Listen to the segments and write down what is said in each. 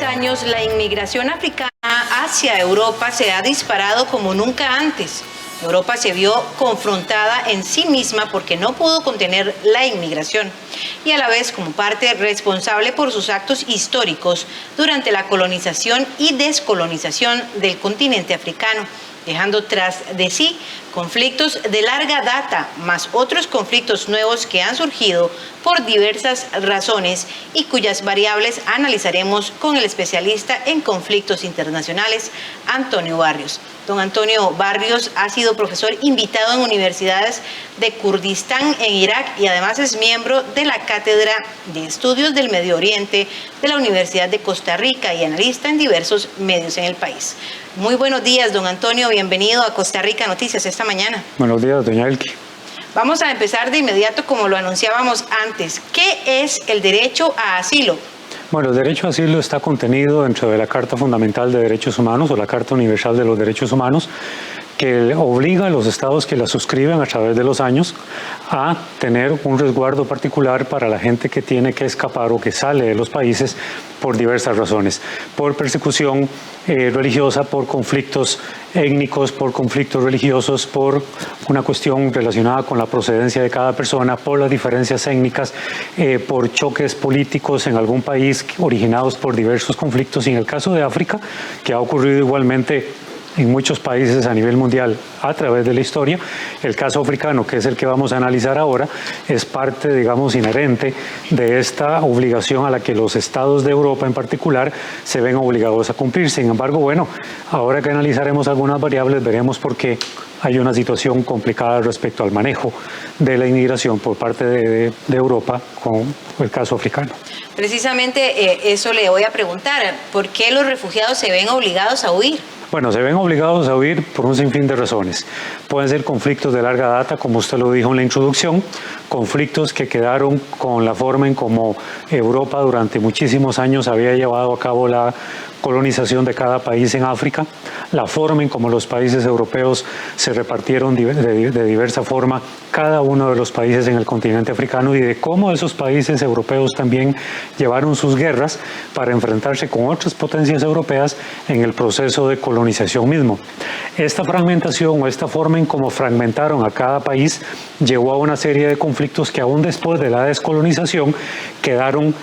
años, la inmigración africana hacia Europa se ha disparado como nunca antes. Europa se vio confrontada en sí misma porque no pudo contener la inmigración y a la vez como parte responsable por sus actos históricos durante la colonización y descolonización del continente africano, dejando tras de sí conflictos de larga data, más otros conflictos nuevos que han surgido por diversas razones y cuyas variables analizaremos con el especialista en conflictos internacionales, Antonio Barrios. Don Antonio Barrios ha sido profesor invitado en universidades de Kurdistán en Irak y además es miembro de la Cátedra de Estudios del Medio Oriente de la Universidad de Costa Rica y analista en diversos medios en el país. Muy buenos días, don Antonio, bienvenido a Costa Rica Noticias esta mañana. Buenos días, doña Elki. Vamos a empezar de inmediato como lo anunciábamos antes. ¿Qué es el derecho a asilo? Bueno, el derecho a asilo está contenido dentro de la Carta Fundamental de Derechos Humanos o la Carta Universal de los Derechos Humanos, que obliga a los estados que la suscriben a través de los años a tener un resguardo particular para la gente que tiene que escapar o que sale de los países por diversas razones, por persecución religiosa, por conflictos étnicos, por conflictos religiosos, por una cuestión relacionada con la procedencia de cada persona, por las diferencias étnicas, por choques políticos en algún país originados por diversos conflictos. Y en el caso de África, que ha ocurrido igualmente en muchos países a nivel mundial a través de la historia, el caso africano, que es el que vamos a analizar ahora, es parte, digamos, inherente de esta obligación a la que los estados de Europa en particular se ven obligados a cumplir. Sin embargo, bueno, ahora que analizaremos algunas variables, veremos por qué hay una situación complicada respecto al manejo de la inmigración por parte de Europa con el caso africano. Precisamente eso le voy a preguntar, ¿por qué los refugiados se ven obligados a huir? Bueno, se ven obligados a huir por un sinfín de razones. Pueden ser conflictos de larga data, como usted lo dijo en la introducción, conflictos que quedaron con la forma en cómo Europa durante muchísimos años había llevado a cabo la colonización de cada país en África, la forma en cómo los países europeos se repartieron de diversa forma cada uno de los países en el continente africano y de cómo esos países europeos también llevaron sus guerras para enfrentarse con otras potencias europeas en el proceso de colonización mismo. Esta fragmentación o esta forma en cómo fragmentaron a cada país llevó a una serie de conflictos que aún después de la descolonización quedaron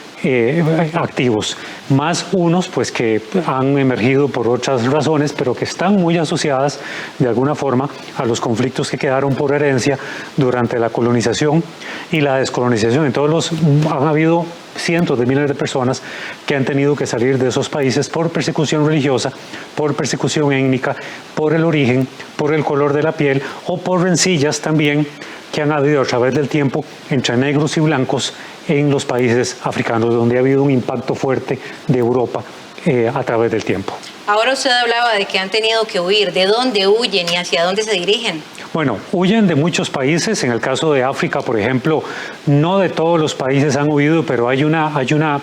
activos, más unos pues que han emergido por otras razones, pero que están muy asociadas de alguna forma a los conflictos que quedaron por herencia durante la colonización y la descolonización. Entonces han habido cientos de miles de personas que han tenido que salir de esos países por persecución religiosa, por persecución étnica, por el origen, por el color de la piel o por rencillas también que han habido a través del tiempo entre negros y blancos en los países africanos, donde ha habido un impacto fuerte de Europa a través del tiempo. Ahora usted hablaba de que han tenido que huir. ¿De dónde huyen y hacia dónde se dirigen? Bueno, huyen de muchos países. En el caso de África, por ejemplo, no de todos los países han huido, pero hay una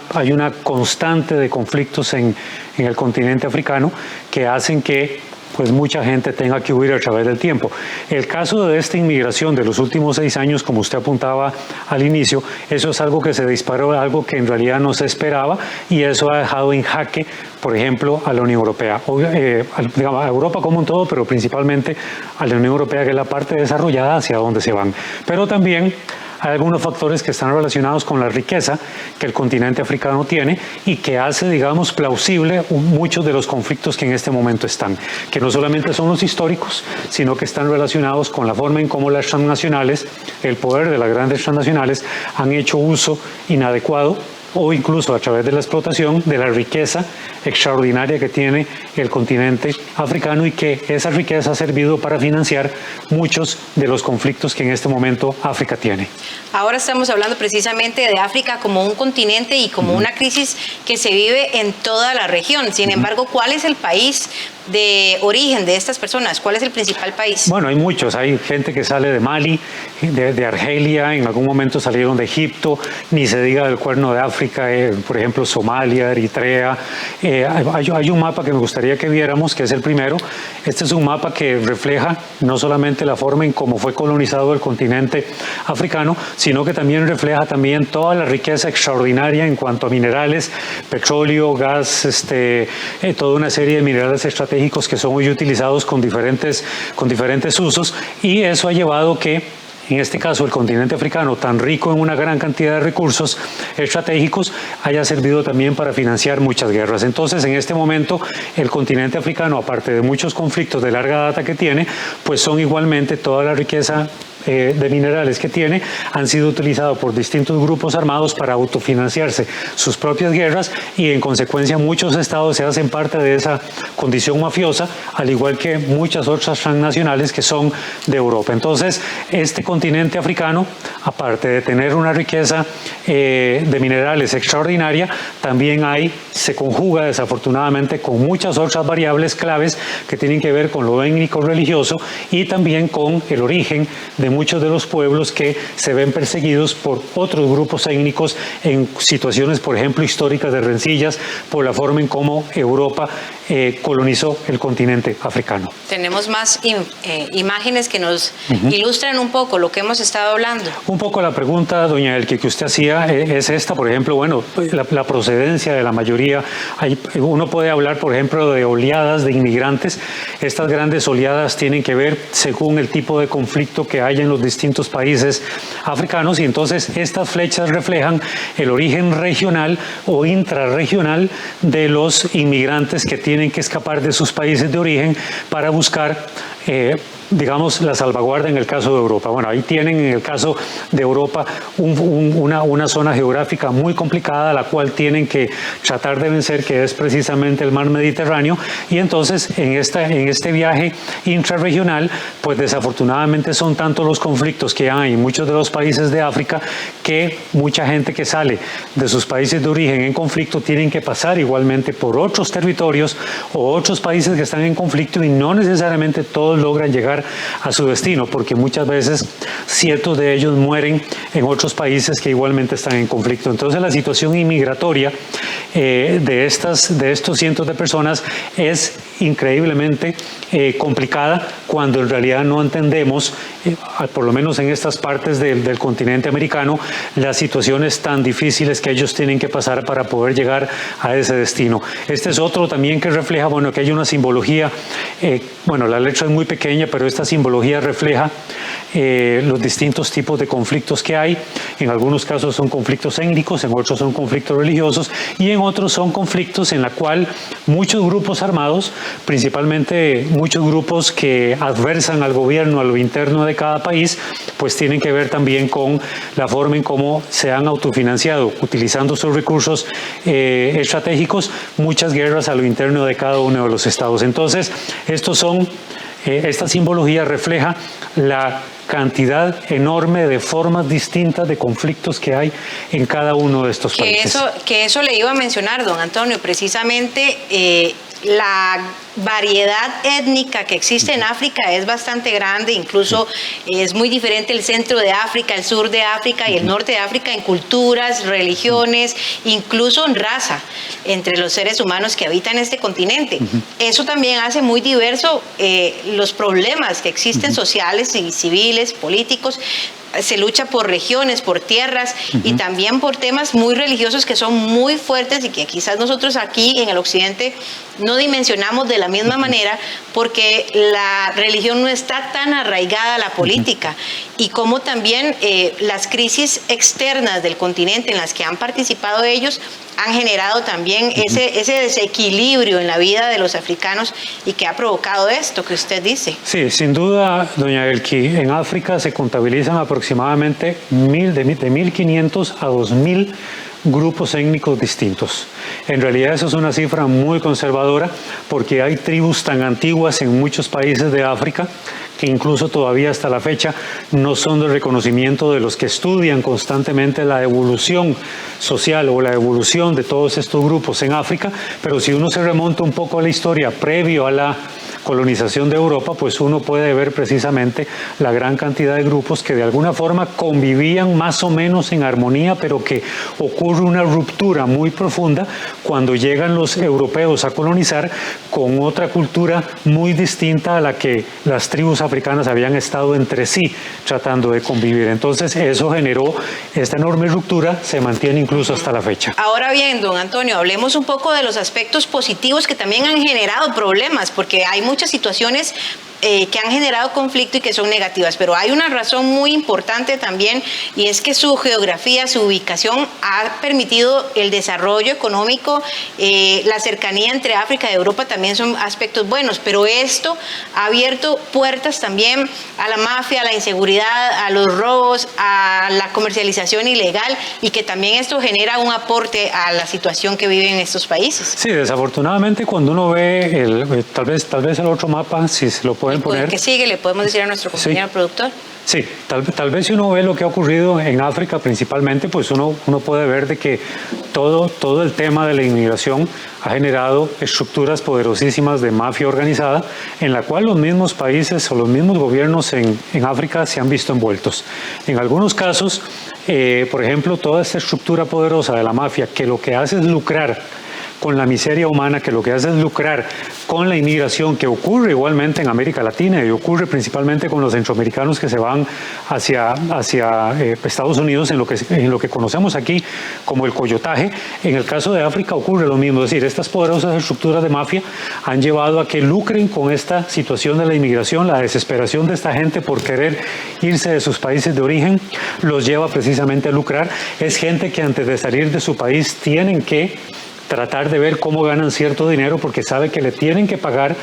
constante de conflictos en el continente africano que hacen que pues mucha gente tenga que huir a través del tiempo. El caso de esta inmigración de los últimos 6 años, como usted apuntaba al inicio, eso es algo que se disparó, algo que en realidad no se esperaba, y eso ha dejado en jaque, por ejemplo, a la Unión Europea, digamos, a Europa como un todo, pero principalmente a la Unión Europea, que es la parte desarrollada hacia donde se van. Pero también hay algunos factores que están relacionados con la riqueza que el continente africano tiene y que hace, digamos, plausible muchos de los conflictos que en este momento están, que no solamente son los históricos, sino que están relacionados con la forma en cómo las transnacionales, el poder de las grandes transnacionales, han hecho uso inadecuado o incluso a través de la explotación de la riqueza extraordinaria que tiene el continente africano y que esa riqueza ha servido para financiar muchos de los conflictos que en este momento África tiene. Ahora estamos hablando precisamente de África como un continente y como una crisis que se vive en toda la región. Sin embargo, ¿cuál es el país de origen de estas personas? ¿Cuál es el principal país? Bueno, hay muchos. Hay gente que sale de Mali, de Argelia, en algún momento salieron de Egipto, ni se diga del Cuerno de África, por ejemplo, Somalia, Eritrea. Hay un mapa que me gustaría que viéramos, que es el primero. Este es un mapa que refleja no solamente la forma en cómo fue colonizado el continente africano, sino que también refleja toda la riqueza extraordinaria en cuanto a minerales, petróleo, gas, toda una serie de minerales estratégicos que son hoy utilizados con diferentes usos, y eso ha llevado que, en este caso, el continente africano, tan rico en una gran cantidad de recursos estratégicos, haya servido también para financiar muchas guerras. Entonces, en este momento, el continente africano, aparte de muchos conflictos de larga data que tiene, pues son igualmente toda la riqueza de minerales que tiene, han sido utilizados por distintos grupos armados para autofinanciarse sus propias guerras, y en consecuencia muchos estados se hacen parte de esa condición mafiosa, al igual que muchas otras transnacionales que son de Europa. Entonces, este continente africano, aparte de tener una riqueza de minerales extraordinaria, también se conjuga desafortunadamente con muchas otras variables claves que tienen que ver con lo étnico religioso, y también con el origen de muchos de los pueblos que se ven perseguidos por otros grupos étnicos en situaciones, por ejemplo, históricas de rencillas, por la forma en cómo Europa colonizó el continente africano. Tenemos más imágenes que nos ilustran un poco lo que hemos estado hablando. Un poco la pregunta, doña Elke, que usted hacía es esta, por ejemplo, bueno, la procedencia de la mayoría. Uno puede hablar, por ejemplo, de oleadas de inmigrantes. Estas grandes oleadas tienen que ver según el tipo de conflicto que hay en los distintos países africanos, y entonces estas flechas reflejan el origen regional o intrarregional de los inmigrantes que tienen que escapar de sus países de origen para buscar digamos, la salvaguarda en el caso de Europa. Bueno, ahí tienen en el caso de Europa una zona geográfica muy complicada, la cual tienen que tratar de vencer, que es precisamente el mar Mediterráneo, y entonces en este viaje intrarregional, pues desafortunadamente son tantos los conflictos que hay en muchos de los países de África, que mucha gente que sale de sus países de origen en conflicto tienen que pasar igualmente por otros territorios o otros países que están en conflicto, y no necesariamente todos logran llegar a su destino, porque muchas veces ciertos de ellos mueren en otros países que igualmente están en conflicto. Entonces la situación inmigratoria de estos cientos de personas es increíblemente complicada, cuando en realidad no entendemos, por lo menos en estas partes del continente americano, las situaciones tan difíciles que ellos tienen que pasar para poder llegar a ese destino. Este es otro también que refleja, bueno, que hay una simbología, bueno, la letra es muy pequeña, pero esta simbología refleja los distintos tipos de conflictos que hay. En algunos casos son conflictos étnicos, en otros son conflictos religiosos, y en otros son conflictos en la cual muchos grupos armados, principalmente muchos grupos que adversan al gobierno, a lo interno de cada país, pues tienen que ver también con la forma en cómo se han autofinanciado, utilizando sus recursos estratégicos, muchas guerras a lo interno de cada uno de los estados. Entonces, esta simbología refleja la cantidad enorme de formas distintas de conflictos que hay en cada uno de estos países. Que eso le iba a mencionar, don Antonio, precisamente la variedad étnica que existe en África es bastante grande, incluso es muy diferente el centro de África, el sur de África y el norte de África en culturas, religiones, incluso en raza entre los seres humanos que habitan este continente. Eso también hace muy diverso los problemas que existen sociales y civiles, políticos. Se lucha por regiones, por tierras y también por temas muy religiosos que son muy fuertes y que quizás nosotros aquí en el occidente no dimensionamos de la misma manera, porque la religión no está tan arraigada a la política, y como también las crisis externas del continente en las que han participado ellos han generado también ese desequilibrio en la vida de los africanos, y que ha provocado esto que usted dice. Sí, sin duda, doña Elke, en África se contabilizan aproximadamente de 1.500 a 2.000 grupos étnicos distintos. En realidad eso es una cifra muy conservadora, porque hay tribus tan antiguas en muchos países de África que incluso todavía hasta la fecha no son de reconocimiento de los que estudian constantemente la evolución social o la evolución de todos estos grupos en África, pero si uno se remonta un poco a la historia previo a la colonización de Europa, pues uno puede ver precisamente la gran cantidad de grupos que de alguna forma convivían más o menos en armonía, pero que ocurre una ruptura muy profunda cuando llegan los europeos a colonizar con otra cultura muy distinta a la que las tribus africanas habían estado entre sí tratando de convivir. Entonces eso generó esta enorme ruptura, se mantiene incluso hasta la fecha. Ahora bien, don Antonio, hablemos un poco de los aspectos positivos que también han generado problemas, porque hay muchas situaciones que han generado conflicto y que son negativas, pero hay una razón muy importante también, y es que su geografía, su ubicación ha permitido el desarrollo económico, la cercanía entre África y Europa también son aspectos buenos, pero esto ha abierto puertas también a la mafia, a la inseguridad, a los robos, a la comercialización ilegal, y que también esto genera un aporte a la situación que viven estos países. Sí, desafortunadamente cuando uno ve tal vez el otro mapa, si se lo pueden poner. ¿Qué sigue? ¿Le podemos decir a nuestro compañero productor? Sí, tal vez si uno ve lo que ha ocurrido en África principalmente, pues uno puede ver de que todo el tema de la inmigración ha generado estructuras poderosísimas de mafia organizada, en la cual los mismos países o los mismos gobiernos en África se han visto envueltos. En algunos casos, por ejemplo, toda esta estructura poderosa de la mafia, que lo que hace es lucrar con la miseria humana, que lo que hace es lucrar con la inmigración, que ocurre igualmente en América Latina y ocurre principalmente con los centroamericanos que se van hacia Estados Unidos en lo que conocemos aquí como el coyotaje. En el caso de África ocurre lo mismo, es decir, estas poderosas estructuras de mafia han llevado a que lucren con esta situación de la inmigración. La desesperación de esta gente por querer irse de sus países de origen los lleva precisamente a lucrar. Es gente que antes de salir de su país tienen que tratar de ver cómo ganan cierto dinero porque sabe que le tienen que pagar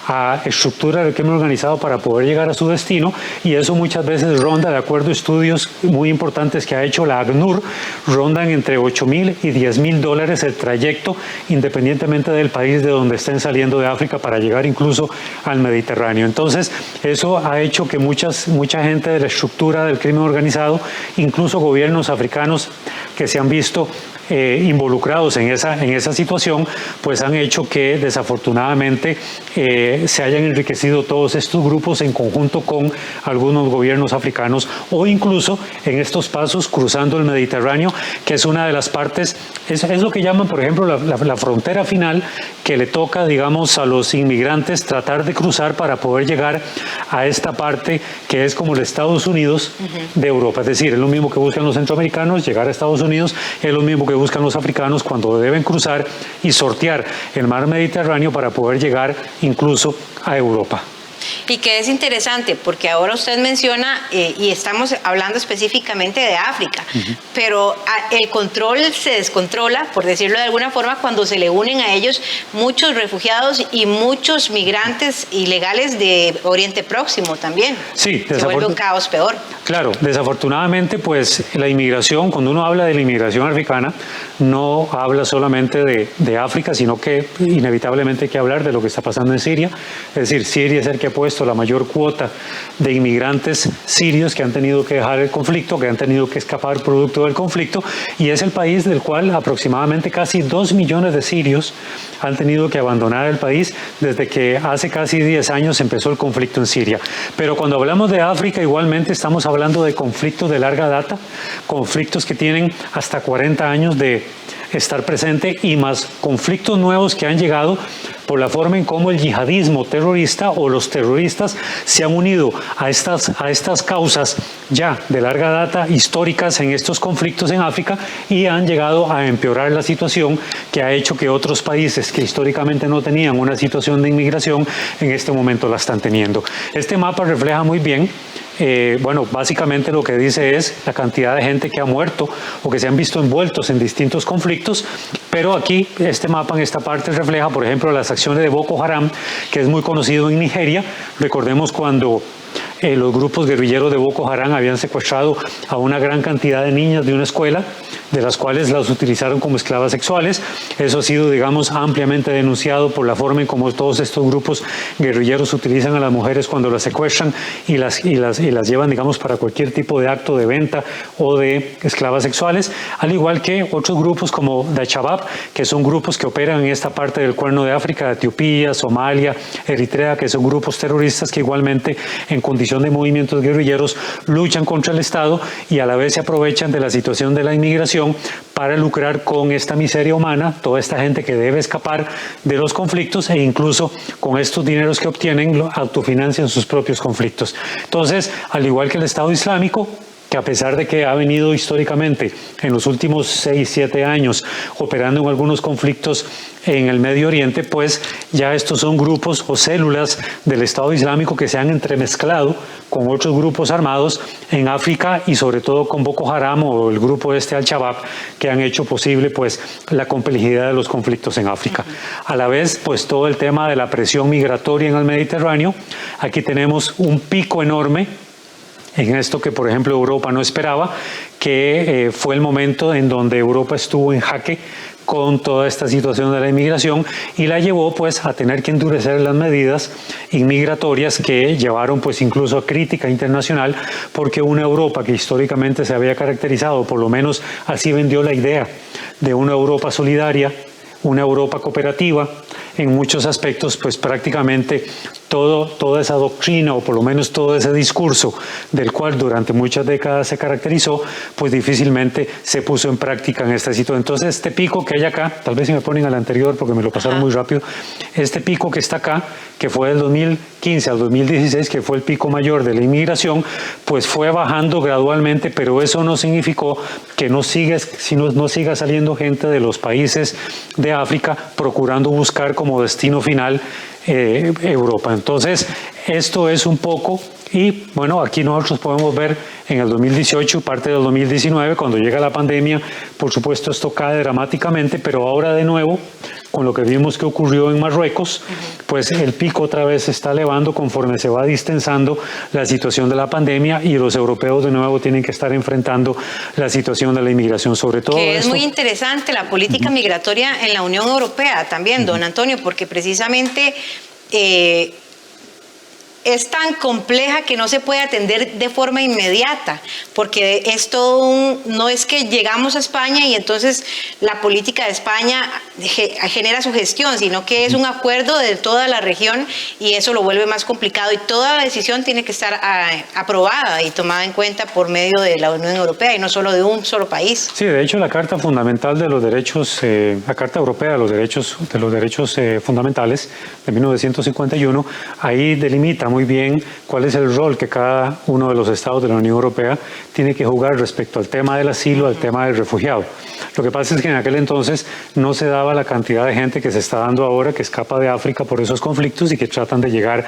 a estructuras del crimen organizado para poder llegar a su destino, y eso muchas veces ronda, de acuerdo a estudios muy importantes que ha hecho la ACNUR, rondan entre $8,000 y $10,000 el trayecto, independientemente del país de donde estén saliendo de África, para llegar incluso al Mediterráneo. Entonces eso ha hecho que mucha gente de la estructura del crimen organizado, incluso gobiernos africanos que se han visto involucrados en esa situación, pues han hecho que desafortunadamente se hayan enriquecido todos estos grupos en conjunto con algunos gobiernos africanos, o incluso en estos pasos cruzando el Mediterráneo, que es una de las partes, es lo que llaman, por ejemplo, la frontera final, que le toca, digamos, a los inmigrantes tratar de cruzar para poder llegar a esta parte que es como los Estados Unidos de Europa. Es decir, es lo mismo que buscan los centroamericanos, llegar a Estados Unidos, es lo mismo que buscan los africanos cuando deben cruzar y sortear el mar Mediterráneo para poder llegar incluso a Europa. Y que es interesante, porque ahora usted menciona, y estamos hablando específicamente de África, pero el control se descontrola, por decirlo de alguna forma, cuando se le unen a ellos muchos refugiados y muchos migrantes ilegales de Oriente Próximo también. Sí, se vuelve un caos peor. Claro, desafortunadamente, pues la inmigración, cuando uno habla de la inmigración africana, no habla solamente de África, sino que inevitablemente hay que hablar de lo que está pasando en Siria. Es decir, Siria es el que ha puesto la mayor cuota de inmigrantes sirios que han tenido que dejar el conflicto, que han tenido que escapar producto del conflicto, y es el país del cual aproximadamente casi 2 millones de sirios han tenido que abandonar el país desde que hace casi 10 años empezó el conflicto en Siria. Pero cuando hablamos de África, igualmente estamos hablando de conflictos de larga data, conflictos que tienen hasta 40 años de estar presente, y más conflictos nuevos que han llegado por la forma en cómo el yihadismo terrorista o los terroristas se han unido a estas causas ya de larga data, históricas en estos conflictos en África, y han llegado a empeorar la situación, que ha hecho que otros países que históricamente no tenían una situación de inmigración en este momento la están teniendo. Este mapa refleja muy bien, bueno, básicamente lo que dice es la cantidad de gente que ha muerto o que se han visto envueltos en distintos conflictos, pero aquí este mapa en esta parte refleja, por ejemplo, las acciones de Boko Haram, que es muy conocido en Nigeria. Recordemos cuando los grupos guerrilleros de Boko Haram habían secuestrado a una gran cantidad de niñas de una escuela, de las cuales las utilizaron como esclavas sexuales. Eso ha sido, digamos, ampliamente denunciado por la forma en cómo todos estos grupos guerrilleros utilizan a las mujeres cuando las secuestran y las llevan, digamos, para cualquier tipo de acto de venta o de esclavas sexuales, al igual que otros grupos como Al-Shabaab, que son grupos que operan en esta parte del Cuerno de África, Etiopía, Somalia, Eritrea, que son grupos terroristas que igualmente en condición de movimientos guerrilleros luchan contra el Estado y a la vez se aprovechan de la situación de la inmigración para lucrar con esta miseria humana, toda esta gente que debe escapar de los conflictos e incluso con estos dineros que obtienen autofinancian sus propios conflictos. Entonces, al igual que el Estado Islámico, que a pesar de que ha venido históricamente en los últimos 6, 7 años operando en algunos conflictos en el Medio Oriente, pues ya estos son grupos o células del Estado Islámico que se han entremezclado con otros grupos armados en África y sobre todo con Boko Haram o el grupo Al-Shabaab, que han hecho posible pues la complejidad de los conflictos en África. A la vez, pues todo el tema de la presión migratoria en el Mediterráneo. Aquí tenemos un pico enorme en esto que, por ejemplo, Europa no esperaba, que fue el momento en donde Europa estuvo en jaque con toda esta situación de la inmigración y la llevó pues a tener que endurecer las medidas inmigratorias que llevaron pues incluso a crítica internacional, porque una Europa que históricamente se había caracterizado, por lo menos así vendió la idea, de una Europa solidaria, una Europa cooperativa, en muchos aspectos, pues prácticamente toda esa doctrina, o por lo menos todo ese discurso del cual durante muchas décadas se caracterizó, pues difícilmente se puso en práctica en esta situación. Entonces, este pico que hay acá, tal vez si me ponen al anterior porque me lo pasaron muy rápido, este pico que está acá, que fue del 2015 al 2016, que fue el pico mayor de la inmigración, pues fue bajando gradualmente, pero eso no significó que no siga saliendo gente de los países de África procurando buscar como destino final Europa. Entonces, esto es un poco, y bueno, aquí nosotros podemos ver en el 2018, parte del 2019, cuando llega la pandemia, por supuesto esto cae dramáticamente, pero ahora de nuevo, con lo que vimos que ocurrió en Marruecos, pues el pico otra vez se está elevando conforme se va distensando la situación de la pandemia y los europeos de nuevo tienen que estar enfrentando la situación de la inmigración, sobre todo. Que es muy interesante la política migratoria en la Unión Europea también, don Antonio, porque precisamente es tan compleja que no se puede atender de forma inmediata, porque es todo no es que llegamos a España y entonces la política de España genera su gestión, sino que es un acuerdo de toda la región y eso lo vuelve más complicado y toda la decisión tiene que estar aprobada y tomada en cuenta por medio de la Unión Europea y no solo de un solo país. Sí, de hecho la Carta Fundamental de los Derechos, la Carta Europea de los Derechos Fundamentales de 1951, ahí delimita muy bien cuál es el rol que cada uno de los estados de la Unión Europea tiene que jugar respecto al tema del asilo, al tema del refugiado. Lo que pasa es que en aquel entonces no se daba la cantidad de gente que se está dando ahora, que escapa de África por esos conflictos y que tratan de llegar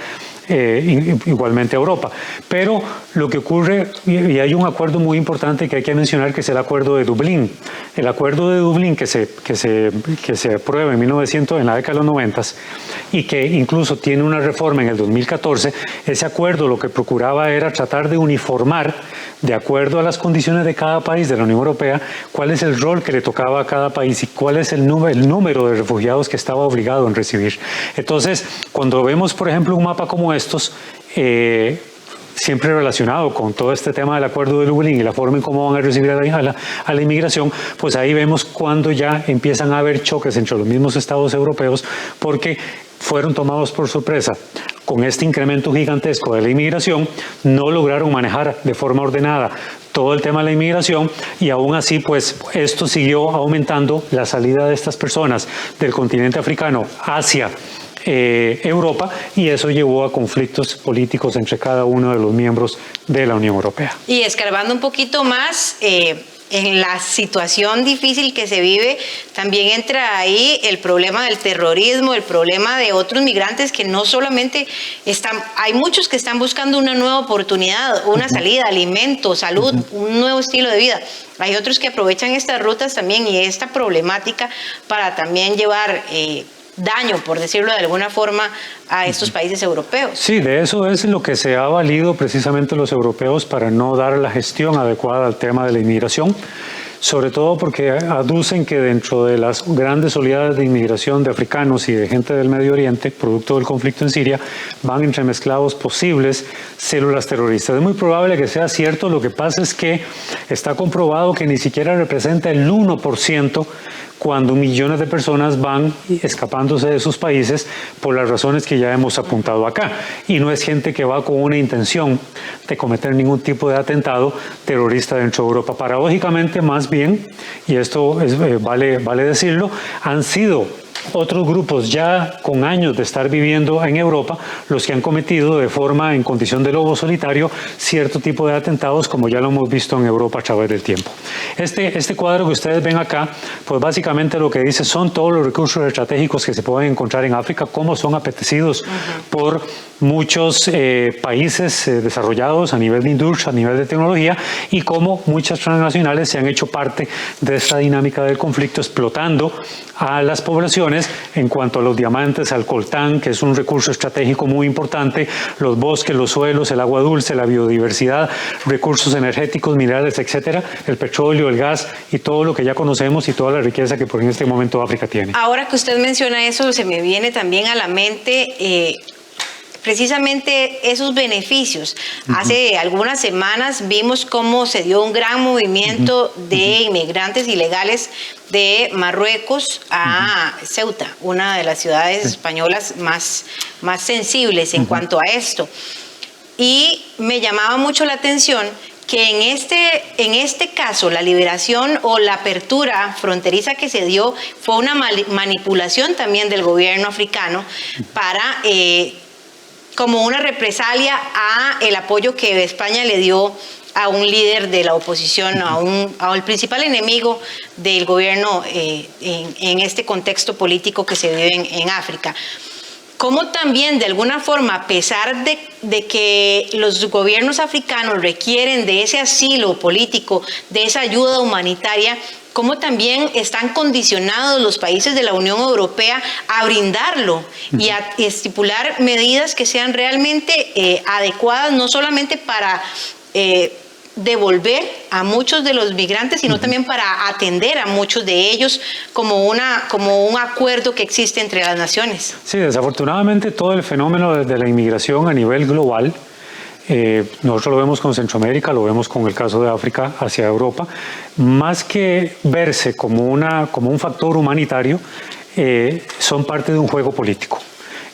igualmente a Europa. Pero lo que ocurre, y hay un acuerdo muy importante que hay que mencionar, que es el Acuerdo de Dublín. El Acuerdo de Dublín que se aprueba en la década de los 90 y que incluso tiene una reforma en el 2014, ese acuerdo lo que procuraba era tratar de uniformar, de acuerdo a las condiciones de cada país de la Unión Europea, cuál es el rol que le tocaba a cada país y cuál es el número de refugiados que estaba obligado en recibir. Entonces, cuando vemos, por ejemplo, un mapa como estos, siempre relacionado con todo este tema del Acuerdo de Dublín y la forma en cómo van a recibir a la inmigración, pues ahí vemos cuando ya empiezan a haber choques entre los mismos estados europeos porque fueron tomados por sorpresa con este incremento gigantesco de la inmigración, no lograron manejar de forma ordenada todo el tema de la inmigración y aún así pues esto siguió aumentando la salida de estas personas del continente africano hacia Europa y eso llevó a conflictos políticos entre cada uno de los miembros de la Unión Europea. Y escarbando un poquito más en la situación difícil que se vive, también entra ahí el problema del terrorismo, el problema de otros migrantes que no solamente hay muchos que están buscando una nueva oportunidad, una salida, alimento, salud, un nuevo estilo de vida. Hay otros que aprovechan estas rutas también y esta problemática para también llevar daño, por decirlo de alguna forma, a estos países europeos. Sí, de eso es lo que se ha valido precisamente los europeos para no dar la gestión adecuada al tema de la inmigración, sobre todo porque aducen que dentro de las grandes oleadas de inmigración de africanos y de gente del Medio Oriente, producto del conflicto en Siria, van entremezclados posibles células terroristas. Es muy probable que sea cierto, lo que pasa es que está comprobado que ni siquiera representa el 1% cuando millones de personas van escapándose de sus países por las razones que ya hemos apuntado acá. Y no es gente que va con una intención de cometer ningún tipo de atentado terrorista dentro de Europa. Paradójicamente, más bien, y esto vale decirlo, han sido otros grupos ya con años de estar viviendo en Europa los que han cometido de forma en condición de lobo solitario cierto tipo de atentados, como ya lo hemos visto en Europa a través del tiempo. Este cuadro que ustedes ven acá, pues básicamente lo que dice son todos los recursos estratégicos que se pueden encontrar en África, cómo son apetecidos por muchos países desarrollados a nivel de industria, a nivel de tecnología, y cómo muchas transnacionales se han hecho parte de esta dinámica del conflicto, explotando a las poblaciones en cuanto a los diamantes, al coltán, que es un recurso estratégico muy importante, los bosques, los suelos, el agua dulce, la biodiversidad, recursos energéticos, minerales, etcétera, el petróleo, el gas y todo lo que ya conocemos y toda la riqueza que por en este momento África tiene. Ahora que usted menciona eso, se me viene también a la mente precisamente esos beneficios. Hace algunas semanas vimos cómo se dio un gran movimiento de inmigrantes ilegales de Marruecos a Ceuta, una de las ciudades españolas más sensibles en cuanto a esto. Y me llamaba mucho la atención que en este caso la liberación o la apertura fronteriza que se dio fue una manipulación también del gobierno africano para como una represalia a el apoyo que España le dio a un líder de la oposición, al principal enemigo del gobierno en este contexto político que se vive en África. Cómo también, de alguna forma, a pesar de que los gobiernos africanos requieren de ese asilo político, de esa ayuda humanitaria, cómo también están condicionados los países de la Unión Europea a brindarlo y a estipular medidas que sean realmente adecuadas, no solamente para devolver a muchos de los migrantes, sino también para atender a muchos de ellos como un acuerdo que existe entre las naciones. Sí, desafortunadamente todo el fenómeno de la inmigración a nivel global, nosotros lo vemos con Centroamérica, lo vemos con el caso de África hacia Europa, más que verse como un factor humanitario, son parte de un juego político.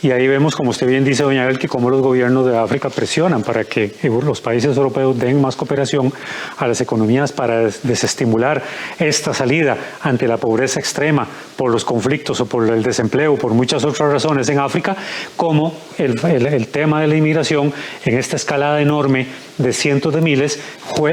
Y ahí vemos, como usted bien dice, doña Abel, que cómo los gobiernos de África presionan para que los países europeos den más cooperación a las economías para desestimular esta salida ante la pobreza extrema por los conflictos o por el desempleo, por muchas otras razones en África, como el tema de la inmigración en esta escalada enorme de cientos de miles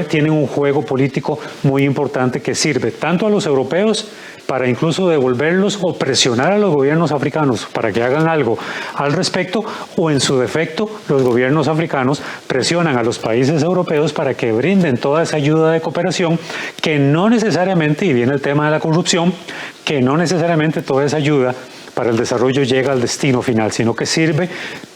tienen un juego político muy importante que sirve tanto a los europeos para incluso devolverlos o presionar a los gobiernos africanos para que hagan algo al respecto, o en su defecto los gobiernos africanos presionan a los países europeos para que brinden toda esa ayuda de cooperación que no necesariamente, y viene el tema de la corrupción, que no necesariamente toda esa ayuda para el desarrollo llega al destino final, sino que sirve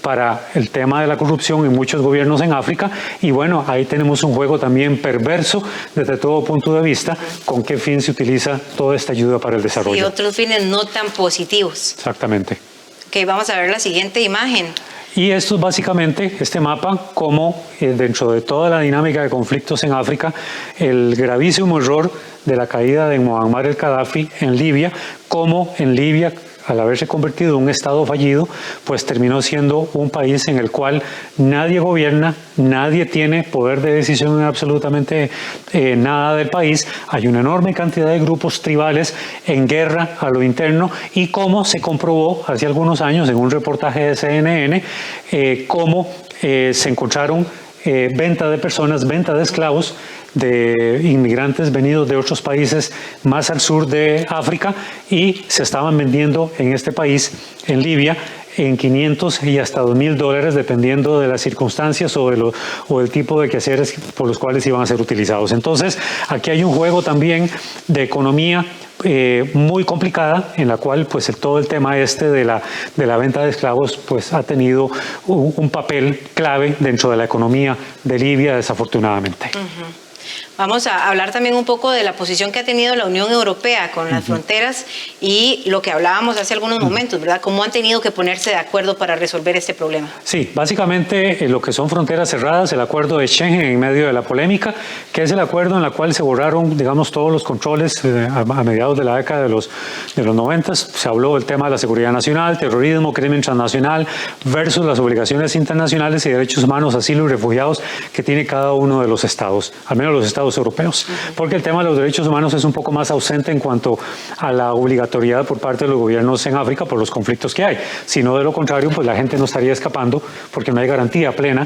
para el tema de la corrupción en muchos gobiernos en África. Y bueno, ahí tenemos un juego también perverso desde todo punto de vista, con qué fin se utiliza toda esta ayuda para el desarrollo. Y otros fines no tan positivos. Exactamente. Ok, vamos a ver la siguiente imagen. Y esto es básicamente este mapa, como dentro de toda la dinámica de conflictos en África, el gravísimo error de la caída de Muammar el-Gaddafi en Libia, como en Libia, al haberse convertido en un estado fallido, pues terminó siendo un país en el cual nadie gobierna, nadie tiene poder de decisión en absolutamente nada del país. Hay una enorme cantidad de grupos tribales en guerra a lo interno, y como se comprobó hace algunos años en un reportaje de CNN, cómo se encontraron venta de personas, venta de esclavos, de inmigrantes venidos de otros países más al sur de África, y se estaban vendiendo en este país, en Libia, en 500 y hasta $2.000 dependiendo de las circunstancias o del tipo de quehaceres por los cuales iban a ser utilizados. Entonces, aquí hay un juego también de economía muy complicada, en la cual pues todo el tema de la venta de esclavos pues ha tenido un papel clave dentro de la economía de Libia, desafortunadamente. Vamos a hablar también un poco de la posición que ha tenido la Unión Europea con las fronteras y lo que hablábamos hace algunos momentos, ¿verdad? Cómo han tenido que ponerse de acuerdo para resolver este problema. Sí, básicamente lo que son fronteras cerradas, el acuerdo de Schengen en medio de la polémica, que es el acuerdo en el cual se borraron, digamos, todos los controles a mediados de la década de los 90. Se habló del tema de la seguridad nacional, terrorismo, crimen transnacional, versus las obligaciones internacionales y derechos humanos, asilo y refugiados que tiene cada uno de los estados, al menos los estados europeos, porque el tema de los derechos humanos es un poco más ausente en cuanto a la obligatoriedad por parte de los gobiernos en África por los conflictos que hay. Si no, de lo contrario, pues la gente no estaría escapando porque no hay garantía plena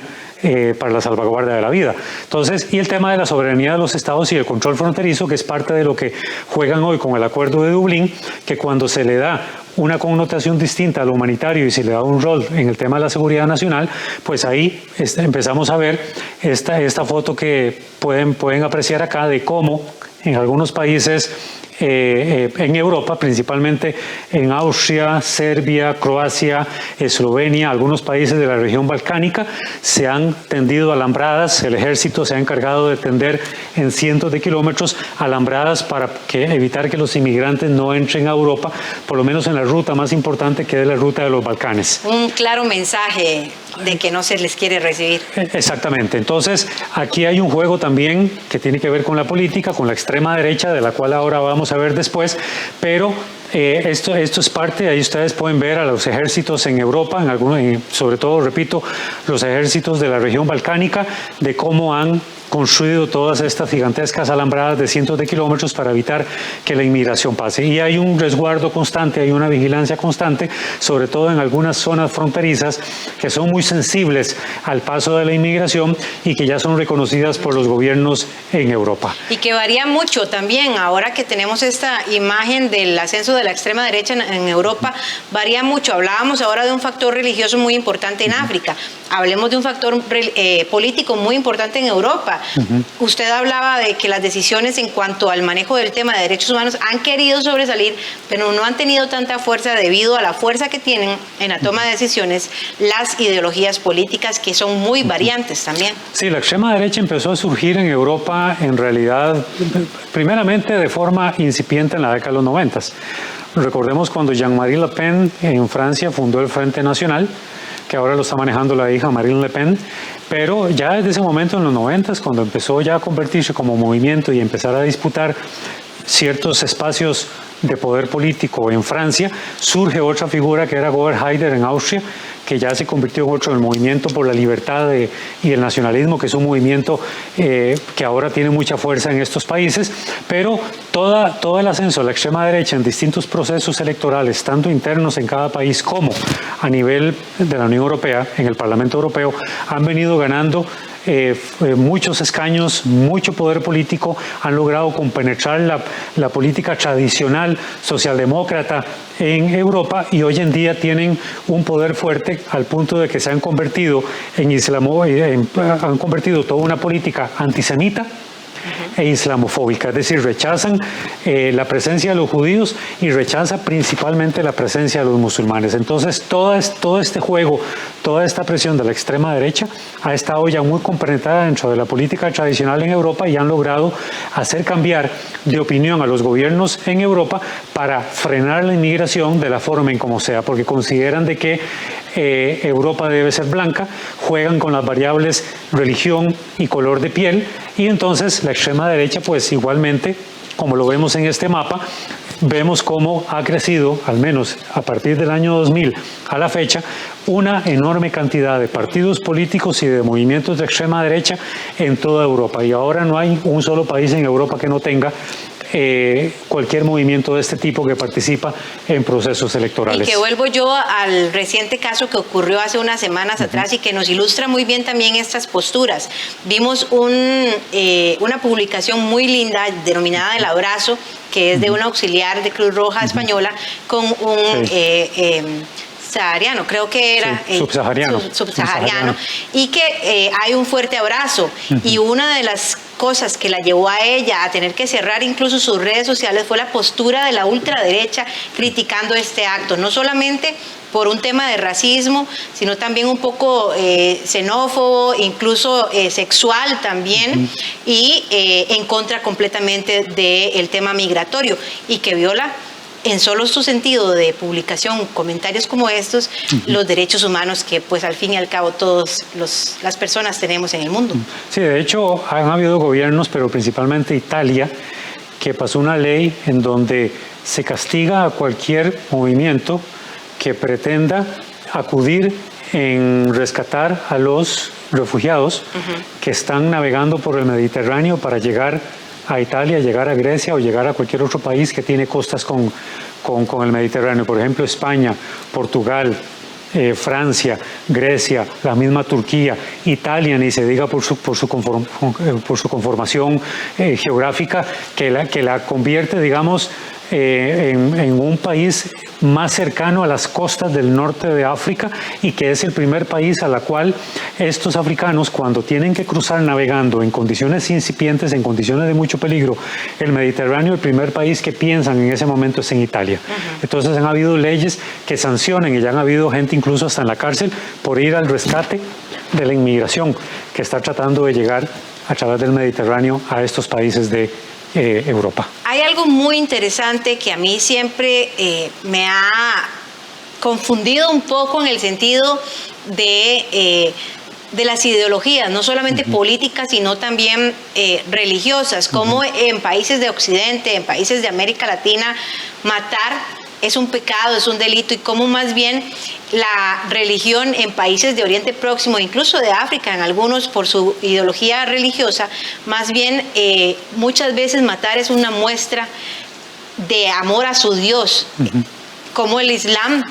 para la salvaguarda de la vida. Entonces, y el tema de la soberanía de los estados y el control fronterizo, que es parte de lo que juegan hoy con el Acuerdo de Dublín, que cuando se le da una connotación distinta a lo humanitario y se le da un rol en el tema de la seguridad nacional, pues ahí empezamos a ver esta foto que pueden apreciar acá de cómo en algunos países en Europa, principalmente en Austria, Serbia, Croacia, Eslovenia, algunos países de la región balcánica, se han tendido alambradas, el ejército se ha encargado de tender en cientos de kilómetros alambradas para evitar que los inmigrantes no entren a Europa, por lo menos en la ruta más importante, que es la ruta de los Balcanes. Un claro mensaje de que no se les quiere recibir. Exactamente. Entonces, aquí hay un juego también que tiene que ver con la política, con la extrema derecha, de la cual ahora vamos a ver después, pero esto es parte, ahí ustedes pueden ver a los ejércitos en Europa, sobre todo, repito, los ejércitos de la región balcánica, de cómo han construido todas estas gigantescas alambradas de cientos de kilómetros para evitar que la inmigración pase. Y hay un resguardo constante, hay una vigilancia constante, sobre todo en algunas zonas fronterizas que son muy sensibles al paso de la inmigración y que ya son reconocidas por los gobiernos en Europa. Y que varía mucho también, ahora que tenemos esta imagen del ascenso de la extrema derecha en Europa, varía mucho. Hablábamos ahora de un factor religioso muy importante en África, hablemos de un factor político muy importante en Europa. Usted hablaba de que las decisiones en cuanto al manejo del tema de derechos humanos han querido sobresalir, pero no han tenido tanta fuerza debido a la fuerza que tienen en la toma de decisiones las ideologías políticas, que son muy variantes también. Sí, la extrema derecha empezó a surgir en Europa en realidad, primeramente de forma incipiente en la década de los 90. Recordemos cuando Jean-Marie Le Pen en Francia fundó el Frente Nacional, que ahora lo está manejando la hija Marine Le Pen, pero ya desde ese momento en los 90, cuando empezó ya a convertirse como movimiento y empezar a disputar ciertos espacios de poder político en Francia, surge otra figura que era Robert Haider en Austria, que ya se convirtió en otro, el movimiento por la libertad y el nacionalismo, que es un movimiento que ahora tiene mucha fuerza en estos países, pero todo el ascenso a la extrema derecha en distintos procesos electorales, tanto internos en cada país como a nivel de la Unión Europea, en el Parlamento Europeo, han venido ganando muchos escaños, mucho poder político, han logrado compenetrar la política tradicional socialdemócrata en Europa y hoy en día tienen un poder fuerte al punto de que se han convertido han convertido toda una política antisemita e islamofóbica, es decir, rechazan la presencia de los judíos y rechaza principalmente la presencia de los musulmanes. Entonces, todo este juego, toda esta presión de la extrema derecha ha estado ya muy compenetrada dentro de la política tradicional en Europa y han logrado hacer cambiar de opinión a los gobiernos en Europa para frenar la inmigración de la forma en como sea, porque consideran de que Europa debe ser blanca, juegan con las variables religión y color de piel, y entonces la extrema derecha, pues igualmente, como lo vemos en este mapa, vemos cómo ha crecido, al menos a partir del año 2000 a la fecha, una enorme cantidad de partidos políticos y de movimientos de extrema derecha en toda Europa. Y ahora no hay un solo país en Europa que no tenga cualquier movimiento de este tipo que participa en procesos electorales. Y que vuelvo yo al reciente caso que ocurrió hace unas semanas atrás y que nos ilustra muy bien también estas posturas. Vimos una publicación muy linda denominada El Abrazo, que es de un auxiliar de Cruz Roja Española con un sahariano, creo que era subsahariano, y que hay un fuerte abrazo. Y una de las cosas que la llevó a ella a tener que cerrar incluso sus redes sociales fue la postura de la ultraderecha criticando este acto, no solamente por un tema de racismo, sino también un poco xenófobo, incluso sexual también, y en contra completamente del tema migratorio, y que viola en solo su sentido de publicación, comentarios como estos, los derechos humanos que pues al fin y al cabo todas las personas tenemos en el mundo. Sí, de hecho han habido gobiernos, pero principalmente Italia, que pasó una ley en donde se castiga a cualquier movimiento que pretenda acudir en rescatar a los refugiados que están navegando por el Mediterráneo para llegar a Italia, llegar a Grecia o llegar a cualquier otro país que tiene costas con el Mediterráneo. Por ejemplo, España, Portugal, Francia, Grecia, la misma Turquía, Italia, ni se diga por su conformación geográfica, que la convierte, digamos, en un país más cercano a las costas del norte de África, y que es el primer país a la cual estos africanos, cuando tienen que cruzar navegando en condiciones incipientes, en condiciones de mucho peligro, el Mediterráneo, el primer país que piensan en ese momento es en Italia. Entonces han habido leyes que sancionan, y ya han habido gente incluso hasta en la cárcel por ir al rescate de la inmigración que está tratando de llegar a través del Mediterráneo a estos países de Europa. Hay algo muy interesante que a mí siempre me ha confundido un poco en el sentido de las ideologías, no solamente políticas, sino también religiosas, como en países de Occidente, en países de América Latina, matar es un pecado, es un delito, y cómo más bien la religión en países de Oriente Próximo, incluso de África, en algunos por su ideología religiosa, más bien muchas veces matar es una muestra de amor a su Dios, como el Islam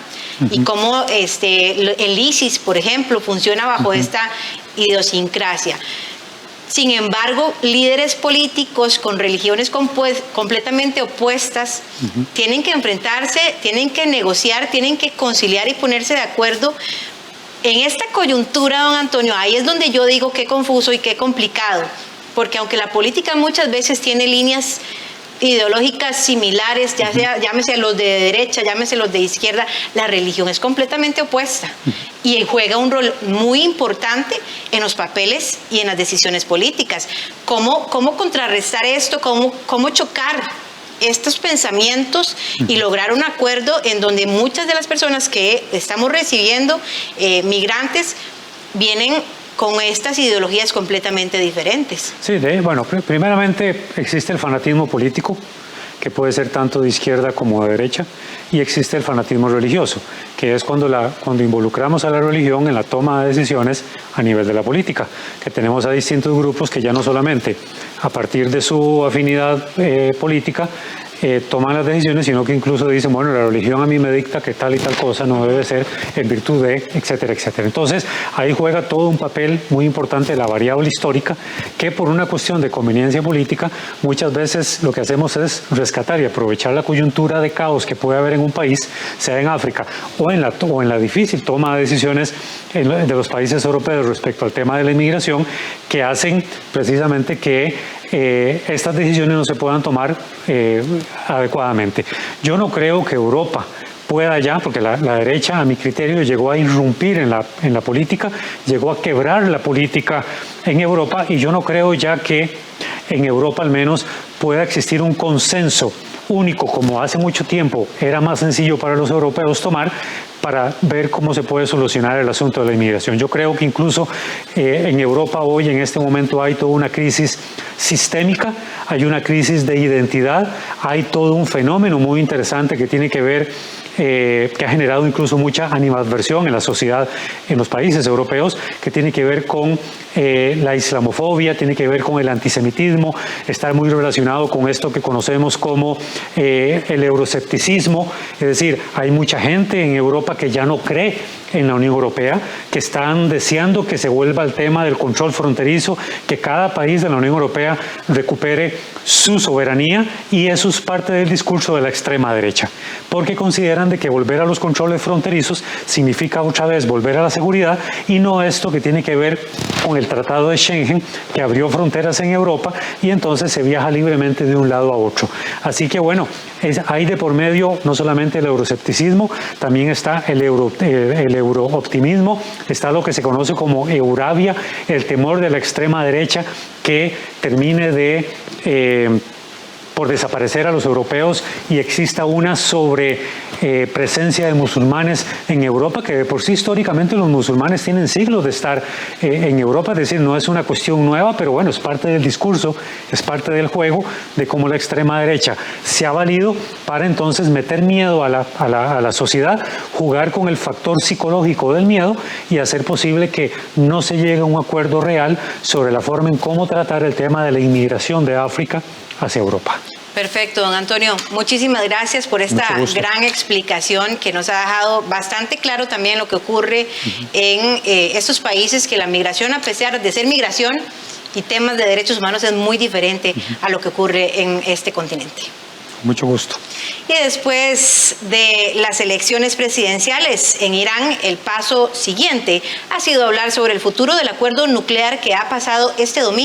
y como el ISIS, por ejemplo, funciona bajo esta idiosincrasia. Sin embargo, líderes políticos con religiones completamente opuestas tienen que enfrentarse, tienen que negociar, tienen que conciliar y ponerse de acuerdo. En esta coyuntura, don Antonio, ahí es donde yo digo qué confuso y qué complicado, porque aunque la política muchas veces tiene líneas ideológicas similares, ya sea, llámese los de derecha, llámese los de izquierda, la religión es completamente opuesta y juega un rol muy importante en los papeles y en las decisiones políticas. ¿Cómo contrarrestar esto? ¿Cómo chocar estos pensamientos y lograr un acuerdo en donde muchas de las personas que estamos recibiendo, migrantes, vienen con estas ideologías completamente diferentes? Sí, bueno, primeramente existe el fanatismo político, que puede ser tanto de izquierda como de derecha, y existe el fanatismo religioso, que es cuando involucramos a la religión en la toma de decisiones a nivel de la política, que tenemos a distintos grupos que ya no solamente a partir de su afinidad política toman las decisiones, sino que incluso dicen, bueno, la religión a mí me dicta que tal y tal cosa no debe ser en virtud de, etcétera, etcétera. Entonces, ahí juega todo un papel muy importante la variable histórica, que por una cuestión de conveniencia política, muchas veces lo que hacemos es rescatar y aprovechar la coyuntura de caos que puede haber en un país, sea en África o en la difícil toma de decisiones de los países europeos respecto al tema de la inmigración, que hacen precisamente que estas decisiones no se puedan tomar adecuadamente. Yo no creo que Europa pueda ya, porque la derecha, a mi criterio, llegó a irrumpir en la política, llegó a quebrar la política en Europa, y yo no creo ya que en Europa al menos pueda existir un consenso único, como hace mucho tiempo era más sencillo para los europeos tomar, para ver cómo se puede solucionar el asunto de la inmigración. Yo creo que incluso en Europa hoy, en este momento, hay toda una crisis sistémica, hay una crisis de identidad, hay todo un fenómeno muy interesante que tiene que ver, que ha generado incluso mucha animadversión en la sociedad, en los países europeos, que tiene que ver con la islamofobia, tiene que ver con el antisemitismo, está muy relacionado con esto que conocemos como el euroscepticismo. Es decir, hay mucha gente en Europa que ya no cree en la Unión Europea, que están deseando que se vuelva el tema del control fronterizo, que cada país de la Unión Europea recupere su soberanía, y eso es parte del discurso de la extrema derecha, porque consideran de que volver a los controles fronterizos significa otra vez volver a la seguridad y no esto que tiene que ver con el Tratado de Schengen, que abrió fronteras en Europa y entonces se viaja libremente de un lado a otro. Así que bueno, hay de por medio no solamente el euroescepticismo, también está el eurooptimismo, está lo que se conoce como Euravia, el temor de la extrema derecha que termine por desaparecer a los europeos y exista una presencia de musulmanes en Europa, que de por sí históricamente los musulmanes tienen siglos de estar en Europa, es decir, no es una cuestión nueva, pero bueno, es parte del discurso, es parte del juego de cómo la extrema derecha se ha valido para entonces meter miedo a la sociedad, jugar con el factor psicológico del miedo y hacer posible que no se llegue a un acuerdo real sobre la forma en cómo tratar el tema de la inmigración de África hacia Europa. Perfecto, don Antonio. Muchísimas gracias por esta gran explicación que nos ha dejado bastante claro también lo que ocurre en estos países, que la migración, a pesar de ser migración y temas de derechos humanos, es muy diferente a lo que ocurre en este continente. Mucho gusto. Y después de las elecciones presidenciales en Irán, el paso siguiente ha sido hablar sobre el futuro del acuerdo nuclear que ha pasado este domingo.